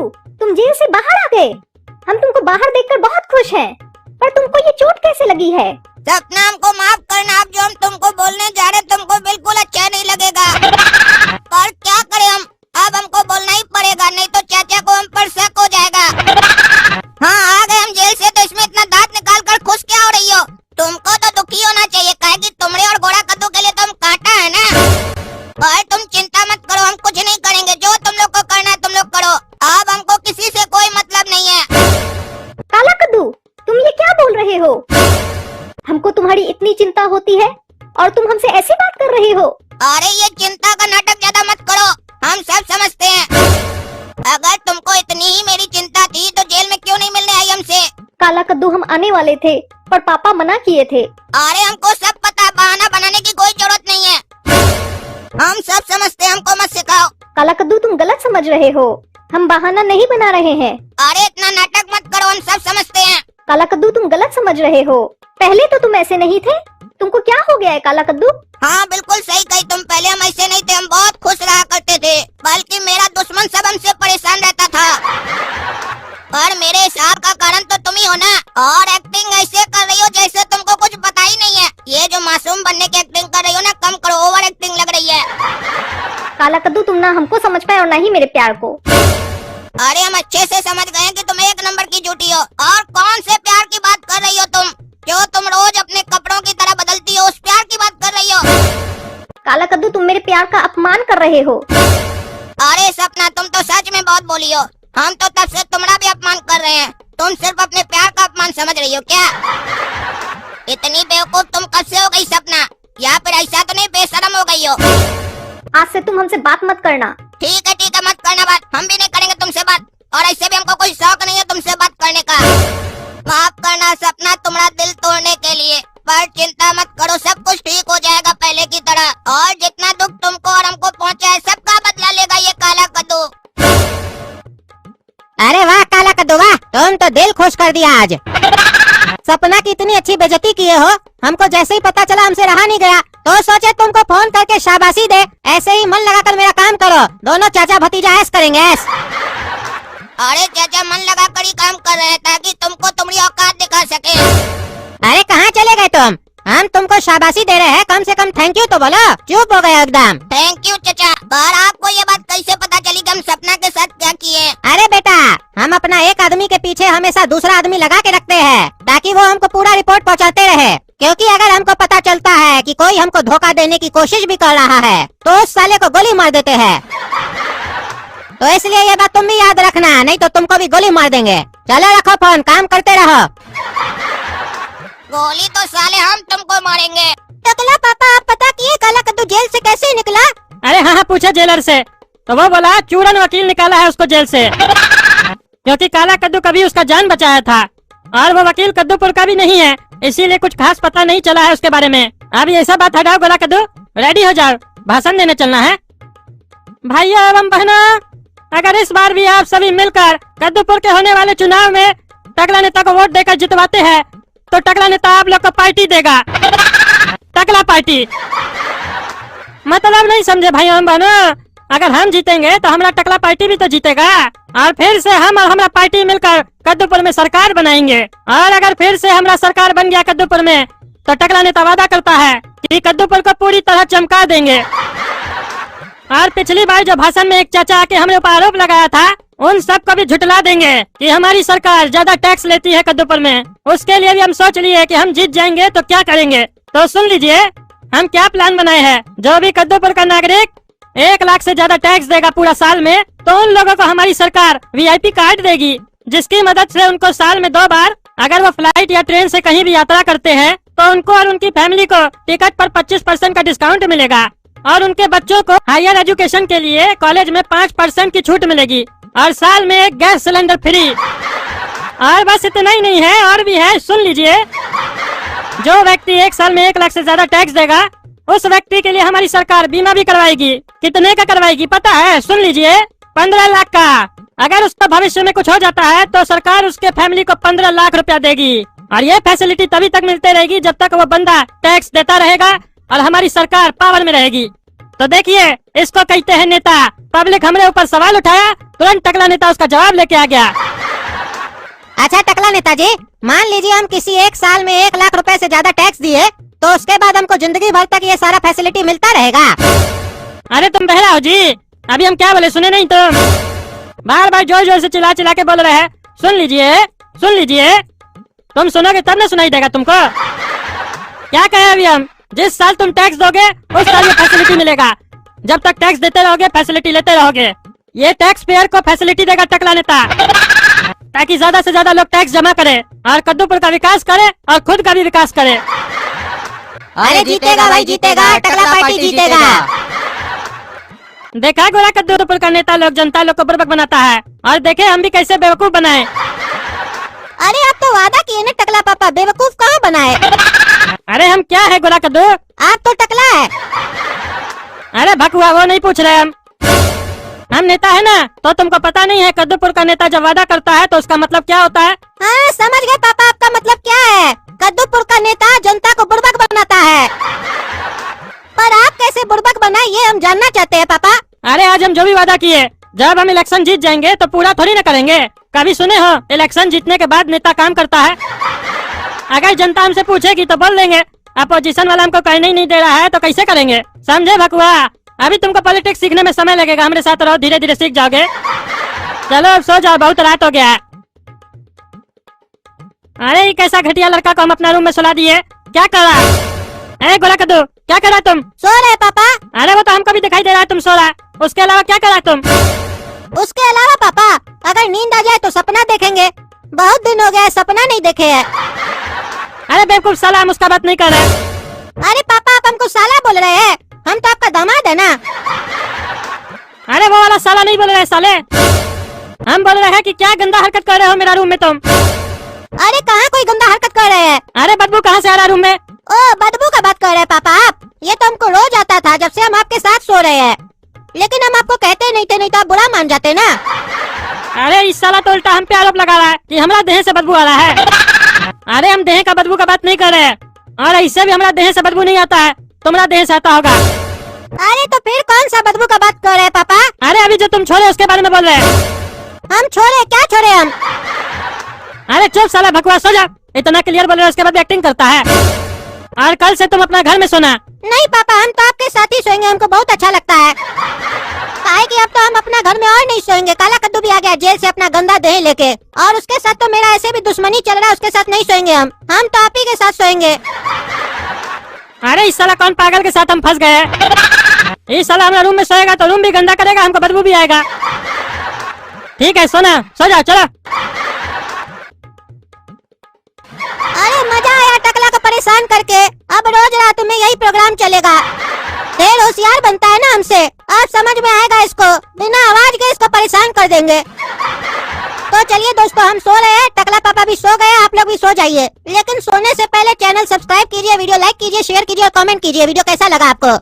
तुम जेल से बाहर आ गए। हम तुमको बाहर देखकर बहुत खुश हैं, पर तुमको ये चोट कैसे लगी है? सपना हमको माफ करना, अब जो हम तुमको बोलने जा रहे तुमको बिल्कुल अच्छा नहीं लगेगा, पर क्या करें हम, अब हमको बोलना ही पड़ेगा, नहीं तो चाचा को हम पर शक हो जाएगा। हाँ आ गए हम जेल से, तो इसमें इतना दांत निकाल कर खुश क्या हो रही हो? तुमको तो दुखी होना चाहिए, काहे कि तुमरे और घोड़ा कद्दू के लिए तो हम कांटा है ना। और तुम चिंता मत करो, हम कुछ नहीं करेंगे, जो तुम लोग को करना है तुम लोग करो, अब हमको किसी से कोई मतलब नहीं है। काला कद्दू, तुम ये क्या बोल रहे हो? हमको तुम्हारी इतनी चिंता होती है और तुम हमसे ऐसी बात कर रहे हो? अरे ये चिंता का नाटक ज्यादा मत करो, हम सब समझते हैं। अगर तुमको इतनी ही मेरी चिंता थी तो जेल में क्यों नहीं मिलने आई हमसे? काला कद्दू, हम आने वाले थे पर पापा मना किए थे। अरे हमको सब पता, बहाना बनाने की कोई जरूरत नहीं है, हम सब समझते हैं, हमको मत सिखाओ। काला कद्दू, तुम गलत समझ रहे हो, हम बहाना नहीं बना रहे हैं। अरे इतना नाटक मत करो, हम सब समझते हैं। काला कद्दू, तुम गलत समझ रहे हो, पहले तो तुम ऐसे नहीं थे, तुमको क्या हो गया है काला कद्दू? हाँ बिल्कुल सही कही तुम, पहले हम ऐसे नहीं थे, हम बहुत खुश रहा करते थे, बल्कि मेरा दुश्मन सब हमसे परेशान रहता था, पर मेरे हिसाब का कारण तो तुम ही हो ना। और एक्टिंग ऐसे कर रही हो जैसे तुमको कुछ पता ही नहीं है, ये जो मासूम बनने की एक्टिंग कर रही हो ना, कम करो, ओवर एक्टिंग लग रही है। काला कद्दू, तुम ना हमको समझ पाए और ना ही मेरे प्यार को। अरे हम अच्छे से समझ गए कि तुम एक नंबर की झूठी हो, और कौन से प्यार की बात कर रही हो तुम, जो तुम रोज अपने कपड़ों की तरह बदलती हो, उस प्यार की बात कर रही हो? काला कद्दू, तुम मेरे प्यार का अपमान कर रहे हो। अरे सपना, तुम तो सच में बहुत बोली हो, हम तो तब से तुम्हारा भी अपमान कर रहे हैं, तुम सिर्फ अपने प्यार का अपमान समझ रही हो क्या? इतनी बेवकूफ तुम कब से हो गई सपना, या फिर ऐसा तो नहीं बेशरम हो गई हो? आज से तुम हमसे बात मत करना। ठीक है मत करना बात, हम भी नहीं करेंगे तुमसे बात, और ऐसे भी हमको कोई शौक नहीं है तुमसे बात करने का। माफ करना सपना तुम्हारा दिल तोड़ने के लिए, पर चिंता मत करो, सब कुछ ठीक हो जाएगा पहले की तरह, और जितना दुख तुमको और हमको पहुंचा है सबका बदला लेगा ये काला कद्दू। अरे वाह काला कद्दू वाह, तुम तो दिल खुश कर दिया आज। सपना की इतनी अच्छी बेइज्जती किए हो, हमको जैसे ही पता चला हमसे रहा नहीं गया, तो सोचे तुमको फोन करके शाबाशी दे, ऐसे ही मन लगाकर मेरा काम करो, दोनों चाचा भतीजा ऐश करेंगे ऐश। अरे चाचा मन लगा कर ही काम कर रहे हैं, ताकि तुमको तुम्हारी औकात दिखा सके। अरे कहाँ चले गए तुम, हम तुमको शाबाशी दे रहे हैं, कम से कम थैंक यू तो बोलो, चुप हो गए एकदम। थैंक यू चाचा, पर आपको ये बात कैसे पता चली कि हम सपना के साथ क्या किए? अरे बेटा, हम अपना एक आदमी के पीछे हमेशा दूसरा आदमी लगा के रखते हैं, ताकि वो हमको पूरा रिपोर्ट पहुंचाते रहे, क्योंकि अगर हमको पता चलता है कि कोई हमको धोखा देने की कोशिश भी कर रहा है, तो उस साले को गोली मार देते हैं। तो इसलिए ये बात तुम भी याद रखना, नहीं तो तुमको भी गोली मार देंगे। चलो रखो फोन, काम करते रहो। गोली तो साले हम तुमको मारेंगे। टकला पापा, आप पता किए काला कद्दू जेल से कैसे निकला? अरे हाँ पूछा जेलर से, तो वो बोला चूरन वकील निकाला है उसको जेल से, क्योंकि काला कद्दू कभी उसका जान बचाया था, और वो वकील कद्दूपुर का भी नहीं है, इसीलिए कुछ खास पता नहीं चला है उसके बारे में। अब ये सब बात हटाओ गोला कद्दू, रेडी हो जाओ, भाषण देने चलना है। भाइयों एवं बहनों, अगर इस बार भी आप सभी मिलकर कद्दूपुर के होने वाले चुनाव में टकला नेता को वोट देकर जितवाते हैं, तो टकला नेता आप लोग को पार्टी देगा, टकला पार्टी। मतलब नहीं समझे भाइयों एवं बहनों, अगर हम जीतेंगे तो हमारा टकला पार्टी भी तो जीतेगा, और फिर से हम और हमारा पार्टी मिलकर कद्दूपुर में सरकार बनाएंगे, और अगर फिर से हमारा सरकार बन गया कद्दूपुर में, तो टकला नेता वादा करता है कि कद्दूपुर को पूरी तरह चमका देंगे। और पिछली बार जो भाषण में एक चाचा आके हमें ऊपर आरोप लगाया था, उन सबको भी झुटला देंगे कि हमारी सरकार ज्यादा टैक्स लेती है कद्दूपुर में। उसके लिए भी हम सोच लिए कि हम जीत जाएंगे तो क्या करेंगे, तो सुन लीजिए हम क्या प्लान बनाए हैं। जो भी कद्दूपुर का नागरिक 1 लाख से ज्यादा टैक्स देगा पूरा साल में, तो उन लोगों को हमारी सरकार VIP कार्ड देगी, जिसकी मदद से उनको साल में 2 बार अगर वो फ्लाइट या ट्रेन से कहीं भी यात्रा करते हैं, तो उनको और उनकी फैमिली को टिकट पर 25% का डिस्काउंट मिलेगा, और उनके बच्चों को हायर एजुकेशन के लिए कॉलेज में 5% की छूट मिलेगी, और साल में 1 गैस सिलेंडर फ्री। और बस इतना ही नहीं है, और भी है, सुन लीजिए। जो व्यक्ति 1 साल में 1 लाख से ज्यादा टैक्स देगा, उस व्यक्ति के लिए हमारी सरकार बीमा भी करवाएगी। कितने का करवाएगी पता है? सुन लीजिए, 15 लाख का। अगर उसका भविष्य में कुछ हो जाता है तो सरकार उसके फैमिली को 15 लाख रुपया देगी, और ये फैसिलिटी तभी तक मिलते रहेगी जब तक वो बंदा टैक्स देता रहेगा और हमारी सरकार पावर में रहेगी। तो देखिए, इसको कहते हैं नेता। पब्लिक हमारे ऊपर सवाल उठाया, तुरंत टकला नेता उसका जवाब लेके आ गया। अच्छा टकला नेताजी, मान लीजिए हम किसी एक साल में 1 लाख रुपए से ज्यादा टैक्स दिए, तो उसके बाद हमको जिंदगी भर तक ये सारा फैसिलिटी मिलता रहेगा? अरे तुम बहरा हो जी, अभी हम क्या बोले सुने नहीं तुम? बार बार जोर जोर से चिल्ला चिल्ला के बोल रहे हैं। सुन लीजिए, सुन लीजिए, तुम सुनोगे तब ना सुनाई देगा तुमको। क्या कहे अभी हम? जिस साल तुम टैक्स दोगे उस साल ये फैसिलिटी मिलेगा। जब तक टैक्स देते रहोगे फैसिलिटी लेते रहोगे। ये टैक्स पेयर को फैसिलिटी देगा टकला नेता, ताकि ज्यादा से ज्यादा लोग टैक्स जमा करें और कद्दूपुर का विकास करें और खुद का भी विकास करें। अरे जीतेगा भाई जीतेगा, टकला पार्टी जीतेगा। देखा गोरा कद्दूपुर का नेता लोग जनता लोग को बुर्बक बनाता है, और देखे हम भी कैसे बेवकूफ बनाए। अरे आप तो वादा किए ना टकला पापा, बेवकूफ कहाँ बनाए? अरे हम क्या है गोरा कद्दू? आप तो टकला है। अरे भकुआ वो नहीं पूछ रहे हम नेता है ना, तो तुमको पता नहीं है कद्दूपुर का नेता जब वादा करता है तो उसका मतलब क्या होता है? हाँ समझ गए पापा, आपका मतलब क्या है? कद्दूपुर का नेता जनता को बुर्बक बनाता है। पर आप कैसे बुर्बक बनाए ये हम जानना चाहते हैं पापा। अरे आज हम जो भी वादा किए, जब हम इलेक्शन जीत जाएंगे तो पूरा थोड़ी ना करेंगे। कभी सुने हो इलेक्शन जीतने के बाद नेता काम करता है? अगर जनता हमसे पूछेगी तो बोल देंगे, अपोजिशन वाला हमको करने ही नहीं दे रहा है तो कैसे करेंगे? समझे भकुआ? अभी तुमको पॉलिटिक्स सीखने में समय लगेगा, हमारे साथ रहो, धीरे धीरे सीख जाओगे। चलो अब सो जाओ, बहुत रात हो गया है। अरे ये कैसा घटिया लड़का को हम अपना रूम में सुला दिए, क्या कर रहा? अरे गोरा कद्दू क्या कर रहा तुम? सो रहे पापा। अरे वो तो हमको भी दिखाई दे रहा है तुम सो रहा है, उसके अलावा क्या कर रहा तुम? उसके अलावा पापा, अगर नींद आ जाए तो सपना देखेंगे। बहुत दिन हो गए सपना नहीं देखे है। अरे बेवकूफ साला, हम उसका बात नहीं कर रहे। अरे पापा आप हमको साला बोल रहे हैं, हम तो आपका दामाद है ना। अरे वो वाला साला नहीं बोल रहे साले, हम बोल रहे हैं कि क्या गंदा हरकत कर रहे हो मेरा रूम में तुम। अरे कहाँ कोई गंदा हरकत कर रहे हैं? अरे बदबू कहाँ से आ रहा रूम में? ओ बदबू का बात कर रहे हैं पापा आप? ये तो हमको रोज आता था जब से हम आपके साथ सो रहे हैं, लेकिन हम आपको कहते नहीं थे, नहीं तो आप बुरा मान जाते ना। अरे इस साला तो उल्टा हम पे आरोप लगा रहा है कि हमारा देह से बदबू आ रहा है। अरे हम देह का बदबू का बात नहीं कर रहे हैं, और इससे भी हमारा देह से बदबू नहीं आता है, तुम्हारा देह से आता होगा। अरे तो फिर कौन सा बदबू का बात कर रहे हैं पापा? अरे अभी जो तुम छोड़े उसके बारे में बोल रहे हैं। हम छोड़े? क्या छोड़े हम? अरे चुप साला भकुआ, सो जा। इतना क्लियर बोल रहे उसके बाद एक्टिंग करता है। और कल से तुम अपना घर में सोना। नहीं पापा, हम तो आपके साथ ही सोएंगे, हमको बहुत अच्छा लगता है। काहे कि अब तो हम अपना घर में और नहीं सोएंगे। काला कद्दू भी आ गया जेल से अपना गंदा देह लेके, और उसके साथ तो मेरा ऐसे भी दुश्मनी चल रहा है, उसके साथ नहीं सोएंगे हम तो आप ही के साथ सोएंगे। अरे इस साला कौन पागल के साथ हम फंस गए? इस साला हमारा रूम में सोएगा तो रूम भी गंदा करेगा, हमको बदबू भी आएगा। ठीक है सोना, सो जाओ चलो। अरे मजा आया टकला को परेशान करके। अब रोज रात में यही प्रोग्राम चलेगा। ढेर होशियार बनता है ना हमसे, अब समझ में आएगा इसको, बिना आवाज के इसको परेशान कर देंगे। तो चलिए दोस्तों, हम सो रहे हैं, टकला पापा भी सो गए, आप लोग भी सो जाइए। लेकिन सोने से पहले चैनल सब्सक्राइब कीजिए, वीडियो लाइक कीजिए, शेयर कीजिए और कमेंट कीजिए। वीडियो कैसा लगा आपको?